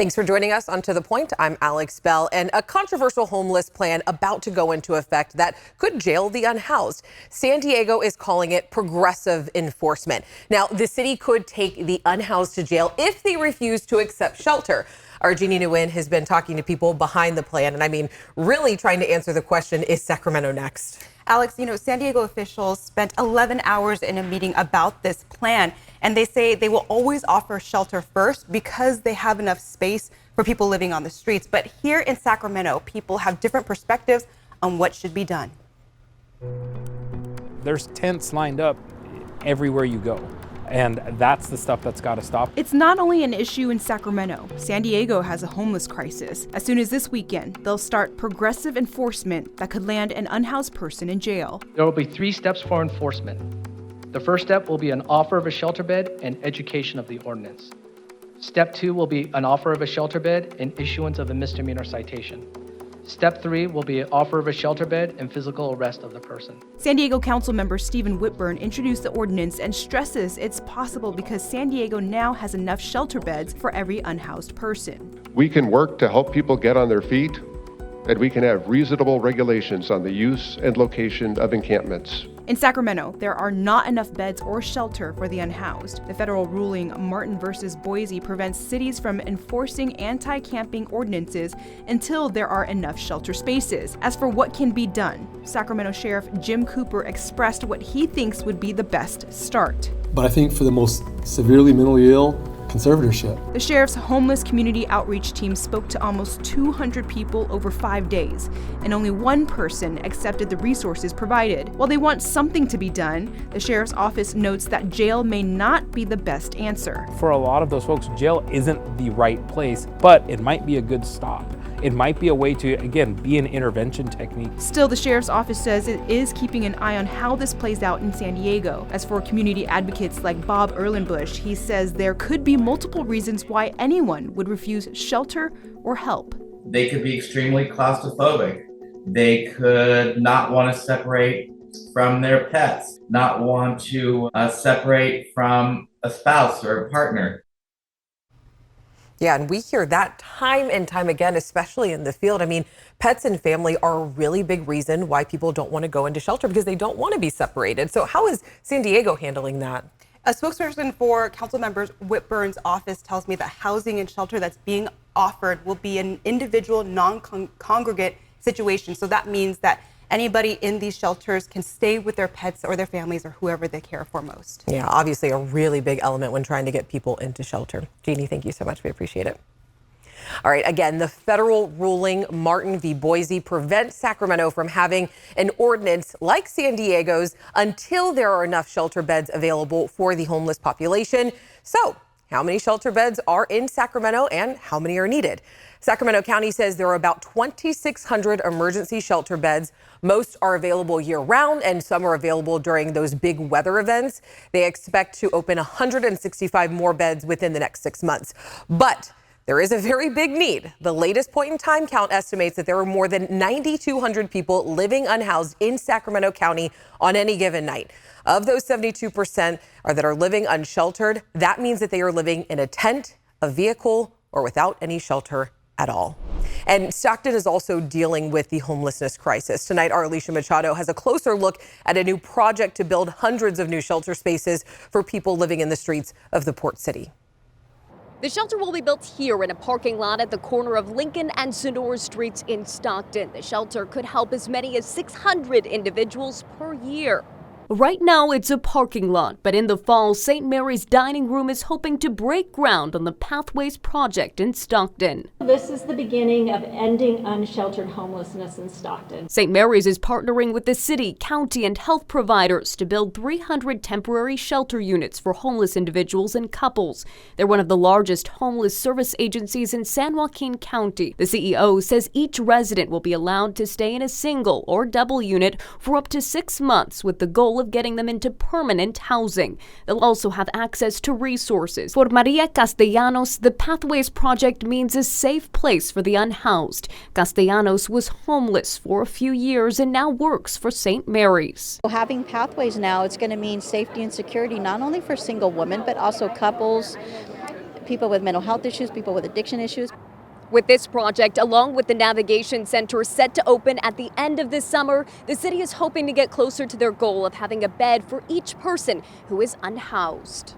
Thanks for joining us on To The Point. I'm Alex Bell. And a controversial homeless plan about to go into effect that could jail the unhoused. San Diego is calling it progressive enforcement. Now, the city could take the unhoused to jail if they refuse to accept shelter. Our Jeannie Nguyen has been talking to people behind the plan, and I mean, really trying to answer the question, is Sacramento next? Alex, San Diego officials spent 11 hours in a meeting about this plan, and they say they will always offer shelter first because they have enough space for people living on the streets. But here in Sacramento, people have different perspectives on what should be done. There's tents lined up everywhere you go. And that's the stuff that's got to stop. It's not only an issue in Sacramento. San Diego has a homeless crisis. As soon as this weekend, they'll start progressive enforcement that could land an unhoused person in jail. There will be 3 steps for enforcement. The first step will be an offer of a shelter bed and education of the ordinance. Step 2 will be an offer of a shelter bed and issuance of a misdemeanor citation. Step 3 will be an offer of a shelter bed and physical arrest of the person. San Diego Council member Stephen Whitburn introduced the ordinance and stresses it's possible because San Diego now has enough shelter beds for every unhoused person. We can work to help people get on their feet, and we can have reasonable regulations on the use and location of encampments. In Sacramento, there are not enough beds or shelter for the unhoused. The federal ruling Martin versus Boise prevents cities from enforcing anti-camping ordinances until there are enough shelter spaces. As for what can be done, Sacramento Sheriff Jim Cooper expressed what he thinks would be the best start. But I think for the most severely mentally ill, conservatorship. The sheriff's homeless community outreach team spoke to almost 200 people over 5 days, and only one person accepted the resources provided. While they want something to be done, the sheriff's office notes that jail may not be the best answer. For a lot of those folks, jail isn't the right place, but it might be a good stop. It might be a way to, again, be an intervention technique. Still, the sheriff's office says it is keeping an eye on how this plays out in San Diego. As for community advocates like Bob Erlenbush, he says there could be multiple reasons why anyone would refuse shelter or help. They could be extremely claustrophobic. They could not want to separate from their pets, not want to separate from a spouse or a partner. Yeah, and we hear that time and time again, especially in the field. I mean, pets and family are a really big reason why people don't want to go into shelter because they don't want to be separated. So how is San Diego handling that? A spokesperson for council members Whitburn's office tells me that housing and shelter that's being offered will be an individual, non-congregate situation. So that means that anybody in these shelters can stay with their pets or their families or whoever they care for most. Yeah, obviously a really big element when trying to get people into shelter. Jeannie, thank you so much. We appreciate it. All right, again, the federal ruling Martin v. Boise prevents Sacramento from having an ordinance like San Diego's until there are enough shelter beds available for the homeless population. So, how many shelter beds are in Sacramento and how many are needed? Sacramento County says there are about 2,600 emergency shelter beds. Most are available year-round, and some are available during those big weather events. They expect to open 165 more beds within the next 6 months. But there is a very big need. The latest point-in-time count estimates that there are more than 9,200 people living unhoused in Sacramento County on any given night. Of those, 72% that are living unsheltered. That means that they are living in a tent, a vehicle, or without any shelter at all. And Stockton is also dealing with the homelessness crisis. Tonight, our Alicia Machado has a closer look at a new project to build hundreds of new shelter spaces for people living in the streets of the Port City. The shelter will be built here in a parking lot at the corner of Lincoln and Sonora Streets in Stockton. The shelter could help as many as 600 individuals per year. Right now, it's a parking lot, but in the fall, St. Mary's Dining Room is hoping to break ground on the Pathways project in Stockton. This is the beginning of ending unsheltered homelessness in Stockton. St. Mary's is partnering with the city, county, and health providers to build 300 temporary shelter units for homeless individuals and couples. They're one of the largest homeless service agencies in San Joaquin County. The CEO says each resident will be allowed to stay in a single or double unit for up to 6 months with the goal of getting them into permanent housing. They'll also have access to resources. For Maria Castellanos, the Pathways project means a safe place for the unhoused. Castellanos was homeless for a few years and now works for St. Mary's. Having Pathways now, it's going to mean safety and security not only for single women, but also couples, people with mental health issues, people with addiction issues. With this project, along with the Navigation Center set to open at the end of this summer, the city is hoping to get closer to their goal of having a bed for each person who is unhoused.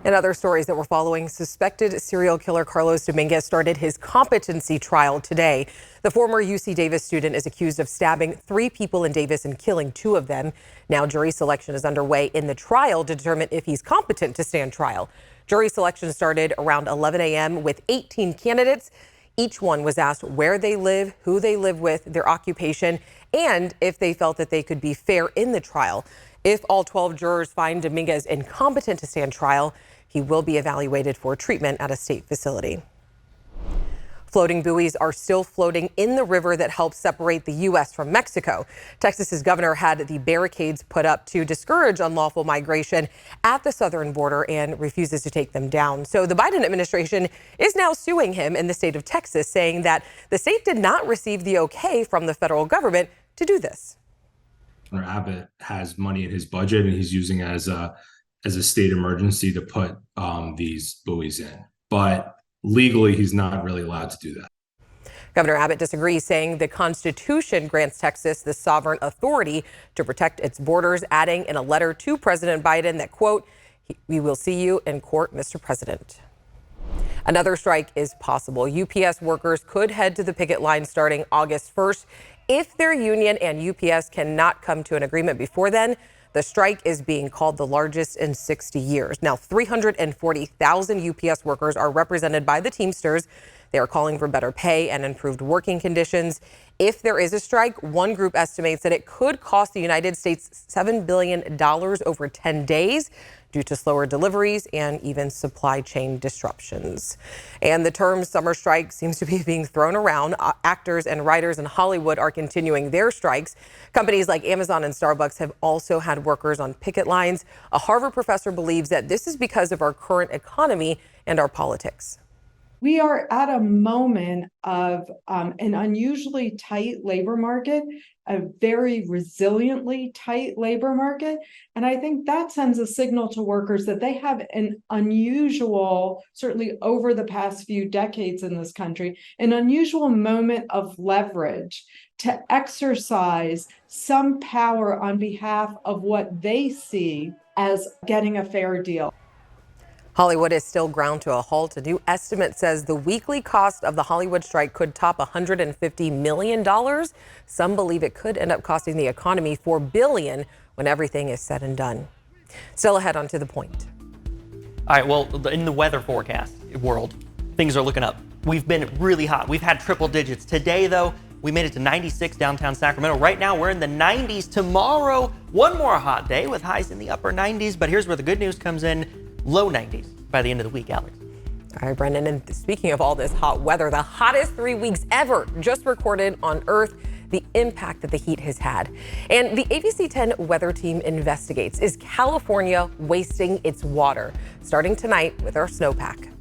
In other stories that we're following, suspected serial killer Carlos Dominguez started his competency trial today. The former UC Davis student is accused of stabbing 3 people in Davis and killing 2 of them. Now jury selection is underway in the trial to determine if he's competent to stand trial. Jury selection started around 11 a.m. with 18 candidates. Each one was asked where they live, who they live with, their occupation, and if they felt that they could be fair in the trial. If all 12 jurors find Dominguez incompetent to stand trial, he will be evaluated for treatment at a state facility. Floating buoys are still floating in the river that helps separate the U.S. from Mexico. Texas's governor had the barricades put up to discourage unlawful migration at the southern border and refuses to take them down. So the Biden administration is now suing him in the state of Texas, saying that the state did not receive the okay from the federal government to do this. Governor Abbott has money in his budget, and he's using it as a state emergency to put these buoys in. But legally, he's not really allowed to do that. Governor Abbott disagrees, saying the Constitution grants Texas the sovereign authority to protect its borders, adding in a letter to President Biden that, quote, "We will see you in court, Mr. President." Another strike is possible. UPS workers could head to the picket line starting August 1st. If their union and UPS cannot come to an agreement before then, the strike is being called the largest in 60 years. Now, 340,000 UPS workers are represented by the Teamsters. They are calling for better pay and improved working conditions. If there is a strike, one group estimates that it could cost the United States $7 billion over 10 days due to slower deliveries and even supply chain disruptions. And the term summer strike seems to be being thrown around. Actors and writers in Hollywood are continuing their strikes. Companies like Amazon and Starbucks have also had workers on picket lines. A Harvard professor believes that this is because of our current economy and our politics. We are at a moment of an unusually tight labor market, a very resiliently tight labor market. And I think that sends a signal to workers that they have an unusual, certainly over the past few decades in this country, an unusual moment of leverage to exercise some power on behalf of what they see as getting a fair deal. Hollywood is still ground to a halt. A new estimate says the weekly cost of the Hollywood strike could top $150 million. Some believe it could end up costing the economy $4 billion when everything is said and done. Still ahead on To the Point. All right, well, in the weather forecast world, things are looking up. We've been really hot. We've had triple digits. Today, though, we made it to 96 downtown Sacramento. Right now, we're in the 90s. Tomorrow, one more hot day with highs in the upper 90s. But here's where the good news comes in. Low 90s by the end of the week, Alex. All right, Brendan, and speaking of all this hot weather, the hottest 3 weeks ever just recorded on Earth, the impact that the heat has had. And the ABC 10 weather team investigates, is California wasting its water? Starting tonight with our snowpack.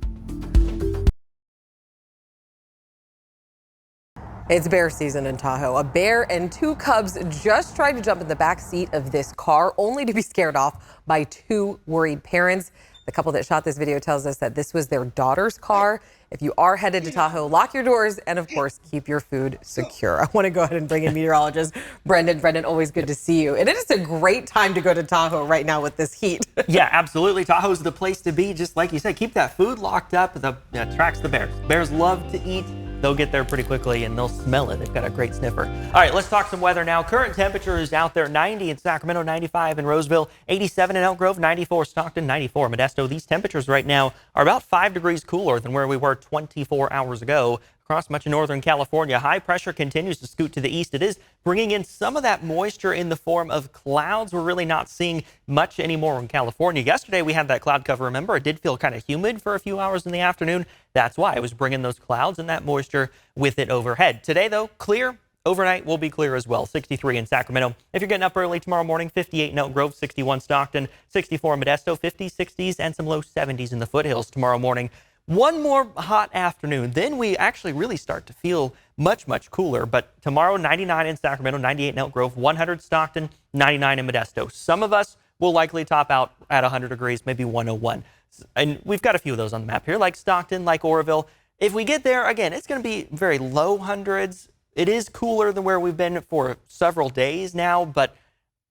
It's bear season in Tahoe. A bear and 2 cubs just tried to jump in the back seat of this car, only to be scared off by 2 worried parents. The couple that shot this video tells us that this was their daughter's car. If you are headed to Tahoe, lock your doors and, of course, keep your food secure. I want to go ahead and bring in meteorologist Brendan. Brendan, always good to see you. And it is a great time to go to Tahoe right now with this heat. Yeah, absolutely. Tahoe's the place to be. Just like you said, keep that food locked up. That attracts the bears. Bears love to eat. They'll get there pretty quickly and they'll smell it. They've got a great sniffer. All right, let's talk some weather now. Current temperature is out there, 90 in Sacramento, 95 in Roseville, 87 in Elk Grove, 94 Stockton, 94 Modesto. These temperatures right now are about 5 degrees cooler than where we were 24 hours ago. Across much of Northern California, high pressure continues to scoot to the east. It is bringing in some of that moisture in the form of clouds. We're really not seeing much anymore in California. Yesterday, we had that cloud cover. Remember, it did feel kind of humid for a few hours in the afternoon. That's why it was bringing those clouds and that moisture with it overhead. Today, though, clear. Overnight will be clear as well. 63 in Sacramento. If you're getting up early tomorrow morning, 58 in Elk Grove, 61 Stockton, 64 in Modesto, 50s, 60s, and some low 70s in the foothills tomorrow morning. One more hot afternoon, then we actually really start to feel much, much cooler. But tomorrow, 99 in Sacramento, 98 in Elk Grove, 100 Stockton, 99 in Modesto. Some of us will likely top out at 100 degrees, maybe 101. And we've got a few of those on the map here, like Stockton, like Oroville. If we get there, again, it's going to be very low hundreds. It is cooler than where we've been for several days now, but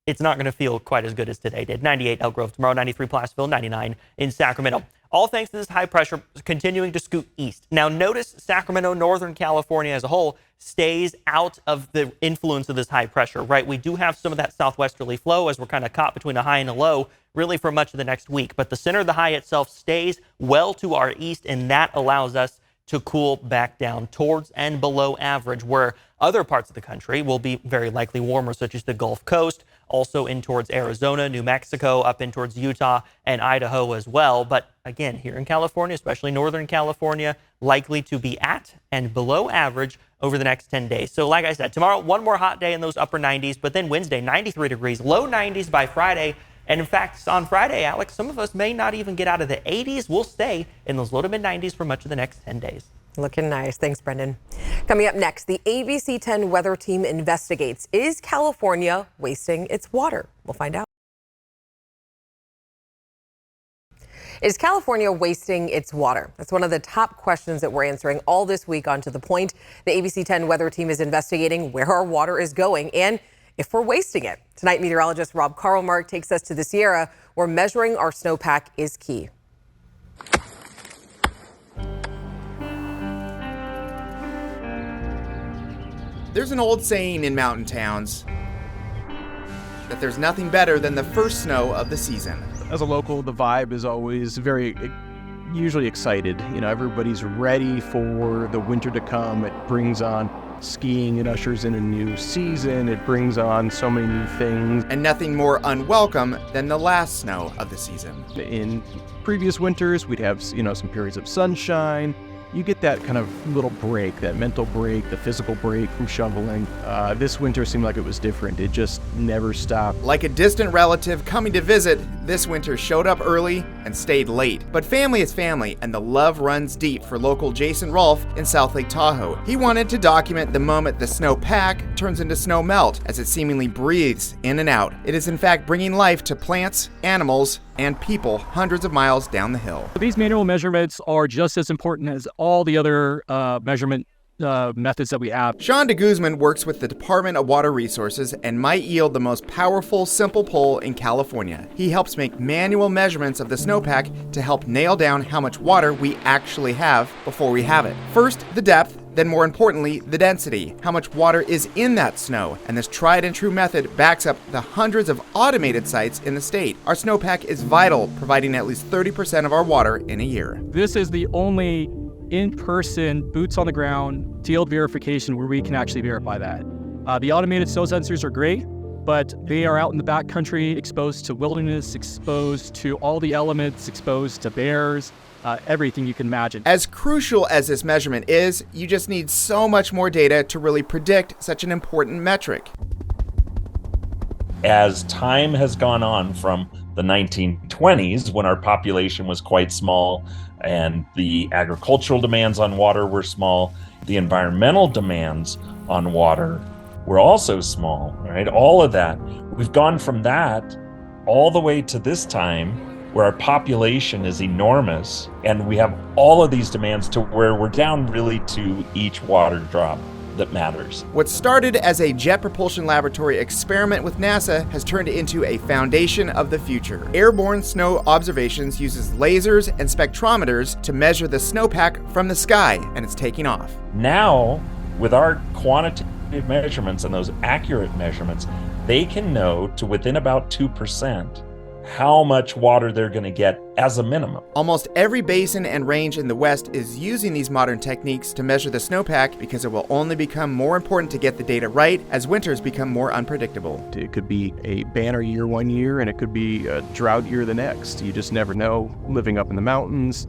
it's not going to feel quite as good as today did. 98 Elk Grove tomorrow, 93 Placerville, 99 in Sacramento. All thanks to this high pressure continuing to scoot east. Now notice Sacramento, Northern California as a whole stays out of the influence of this high pressure, right? We do have some of that southwesterly flow as we're kind of caught between a high and a low really for much of the next week. But the center of the high itself stays well to our east, and that allows us to cool back down towards and below average, where other parts of the country will be very likely warmer, such as the Gulf Coast, also in towards Arizona, New Mexico, up in towards Utah and Idaho as well. But again, here in California, especially Northern California, likely to be at and below average over the next 10 days. So like I said, tomorrow, one more hot day in those upper 90s, but then Wednesday, 93 degrees, low 90s by Friday. And in fact, on Friday, Alex, some of us may not even get out of the 80s. We'll stay in those low to mid 90s for much of the next 10 days. Looking nice. Thanks, Brendan. Coming up next, the ABC 10 weather team investigates, is California wasting its water? We'll find out. Is California wasting its water? That's one of the top questions that we're answering all this week on To The Point. The ABC 10 weather team is investigating where our water is going and if we're wasting it. Tonight, meteorologist Rob Carlmark takes us to the Sierra, where measuring our snowpack is key. There's an old saying in mountain towns that there's nothing better than the first snow of the season. As a local, the vibe is always usually excited. You know, everybody's ready for the winter to come. It brings on skiing, it ushers in a new season, it brings on so many new things. And nothing more unwelcome than the last snow of the season. In previous winters, we'd have, some periods of sunshine. You get that kind of little break, that mental break, the physical break from shoveling. This winter seemed like it was different. It just never stopped. Like a distant relative coming to visit, this winter showed up early and stayed late. But family is family, and the love runs deep for local Jason Rolfe in South Lake Tahoe. He wanted to document the moment the snow pack turns into snow melt, as it seemingly breathes in and out. It is in fact bringing life to plants, animals, and people hundreds of miles down the hill. These manual measurements are just as important as all the other measurement methods that we have. Sean de Guzman works with the Department of Water Resources and might yield the most powerful, simple pole in California. He helps make manual measurements of the snowpack to help nail down how much water we actually have before we have it. First, the depth, then more importantly, the density, how much water is in that snow. And this tried and true method backs up the hundreds of automated sites in the state. Our snowpack is vital, providing at least 30% of our water in a year. This is the only in-person, boots on the ground, field verification where we can actually verify that. The automated snow sensors are great, but they are out in the backcountry, exposed to wilderness, exposed to all the elements, exposed to bears, everything you can imagine. As crucial as this measurement is, you just need so much more data to really predict such an important metric. As time has gone on from the 1920s, when our population was quite small and the agricultural demands on water were small, the environmental demands on water were also small, right? All of that. We've gone from that all the way to this time where our population is enormous and we have all of these demands to where we're down really to each water drop that matters. What started as a jet propulsion laboratory experiment with NASA has turned into a foundation of the future. Airborne snow observations uses lasers and spectrometers to measure the snowpack from the sky, and it's taking off. Now, with our quantitative measurements and those accurate measurements, they can know to within about 2% how much water they're going to get as a minimum. Almost every basin and range in the West is using these modern techniques to measure the snowpack because it will only become more important to get the data right as winters become more unpredictable. It could be a banner year one year and it could be a drought year the next. You just never know living up in the mountains.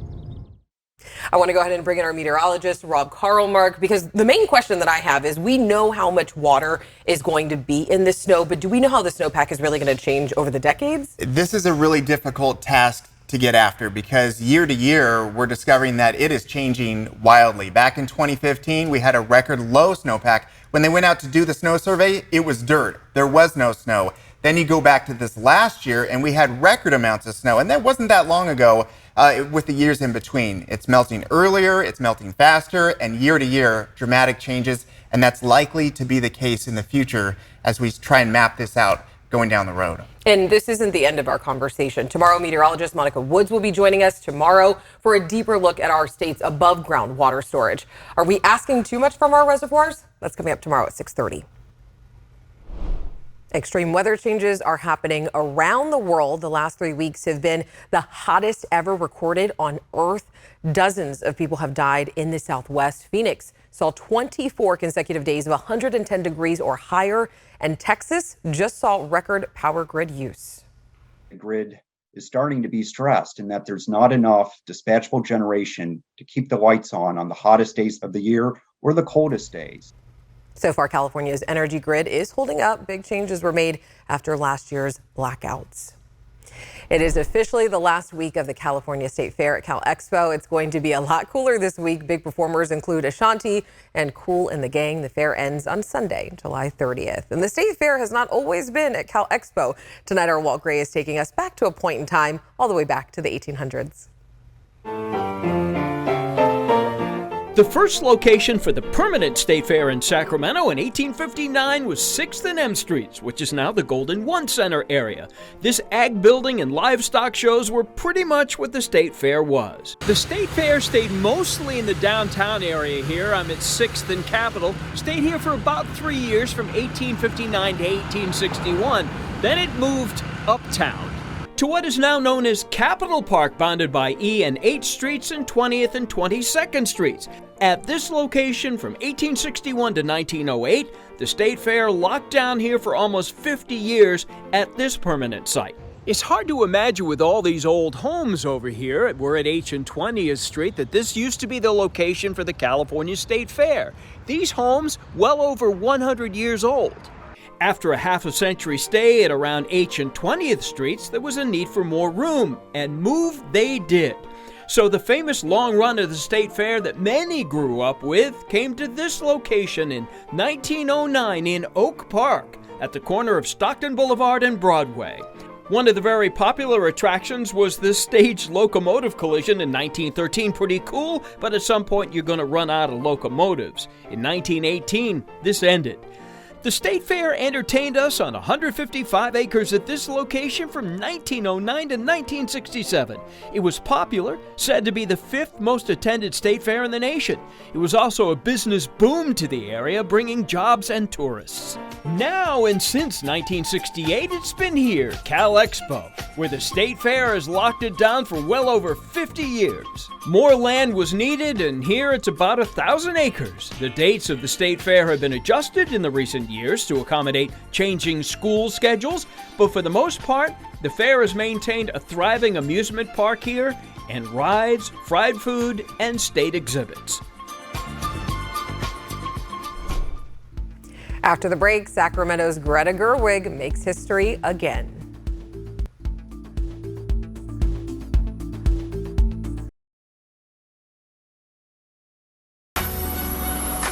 I want to go ahead and bring in our meteorologist, Rob Carlmark, because the main question that I have is we know how much water is going to be in the snow, but do we know how the snowpack is really going to change over the decades? This is a really difficult task to get after because year to year, we're discovering that it is changing wildly. Back in 2015, we had a record low snowpack. When they went out to do the snow survey, it was dirt. There was no snow. Then you go back to this last year and we had record amounts of snow. And that wasn't that long ago. with the years in between. It's melting earlier, it's melting faster, and year to year, dramatic changes. And that's likely to be the case in the future as we try and map this out going down the road. And this isn't the end of our conversation. Tomorrow, meteorologist Monica Woods will be joining us tomorrow for a deeper look at our state's above ground water storage. Are we asking too much from our reservoirs? That's coming up tomorrow at 6:30. Extreme weather changes are happening around the world. The last 3 weeks have been the hottest ever recorded on Earth. Dozens of people have died in the Southwest. Phoenix saw 24 consecutive days of 110 degrees or higher, and Texas just saw record power grid use. The grid is starting to be stressed in that there's not enough dispatchable generation to keep the lights on the hottest days of the year or the coldest days. So far, California's energy grid is holding up. Big changes were made after last year's blackouts. It is officially the last week of the California State Fair at Cal Expo. It's going to be a lot cooler this week. Big performers include Ashanti and Kool and the Gang. The fair ends on Sunday, July 30th. And the State Fair has not always been at Cal Expo. Tonight, our Walt Gray is taking us back to a point in time, all the way back to the 1800s. The first location for the permanent State Fair in Sacramento in 1859 was 6th and M Streets, which is now the Golden One Center area. This ag building and livestock shows were pretty much what the State Fair was. The State Fair stayed mostly in the downtown area here. I'm at 6th and Capitol. Stayed here for about 3 years from 1859 to 1861. Then it moved uptown to what is now known as Capitol Park, bounded by E and H Streets and 20th and 22nd Streets. At this location from 1861 to 1908, the State Fair locked down here for almost 50 years at this permanent site. It's hard to imagine with all these old homes over here. We're at H and 20th Street that this used to be the location for the California State Fair. These homes well over 100 years old. After a half a century stay at around H and 20th Streets, there was a need for more room, and move they did. So the famous long run of the State Fair that many grew up with came to this location in 1909 in Oak Park at the corner of Stockton Boulevard and Broadway. One of the very popular attractions was the staged locomotive collision in 1913. Pretty cool, but at some point you're going to run out of locomotives. In 1918, this ended. The State Fair entertained us on 155 acres at this location from 1909 to 1967. It was popular, said to be the 5th most attended state fair in the nation. It was also a business boom to the area, bringing jobs and tourists. Now and since 1968, it's been here, Cal Expo, where the State Fair has locked it down for well over 50 years. More land was needed, and here it's about 1,000 acres. The dates of the State Fair have been adjusted in the recent years to accommodate changing school schedules, but for the most part, the fair has maintained a thriving amusement park here and rides, fried food, and state exhibits. After the break, Sacramento's Greta Gerwig makes history again.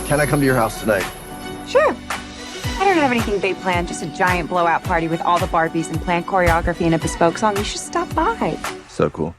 Can I come to your house tonight? Sure. I don't have anything big planned, just a giant blowout party with all the Barbies and planned choreography and a bespoke song. You should stop by. So cool.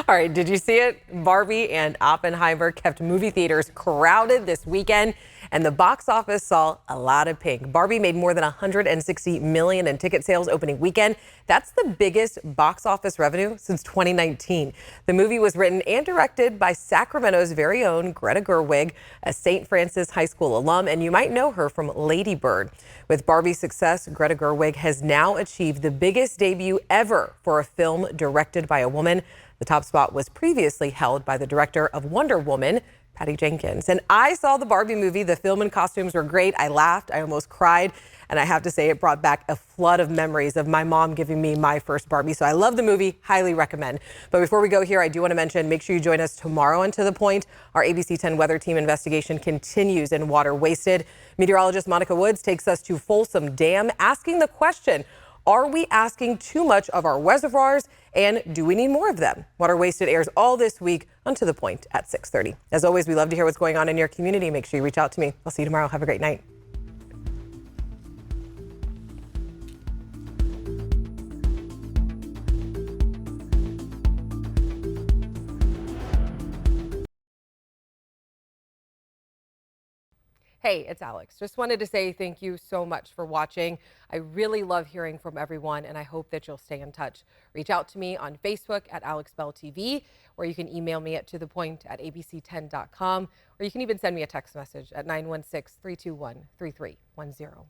All right, did you see it? Barbie and Oppenheimer kept movie theaters crowded this weekend, and the box office saw a lot of pink. Barbie made more than $160 million in ticket sales opening weekend. That's the biggest box office revenue since 2019. The movie was written and directed by Sacramento's very own Greta Gerwig, a St. Francis High School alum, and you might know her from Lady Bird. With Barbie's success, Greta Gerwig has now achieved the biggest debut ever for a film directed by a woman. The top spot was previously held by the director of Wonder Woman, Patty Jenkins. And I saw the Barbie movie. The film and costumes were great. I laughed. I almost cried. And I have to say, it brought back a flood of memories of my mom giving me my first Barbie. So I love the movie. Highly recommend. But before we go here, I do want to mention, make sure you join us tomorrow on To The Point. Our ABC 10 weather team investigation continues in water wasted. Meteorologist Monica Woods takes us to Folsom Dam, asking the question, are we asking too much of our reservoirs, and do we need more of them? Water Wasted airs all this week on To The Point at 6:30. As always, we love to hear what's going on in your community. Make sure you reach out to me. I'll see you tomorrow. Have a great night. Hey, it's Alex. Just wanted to say thank you so much for watching. I really love hearing from everyone, and I hope that you'll stay in touch. Reach out to me on Facebook at AlexBellTV, or you can email me at tothepoint@abc10.com, or you can even send me a text message at 916-321-3310.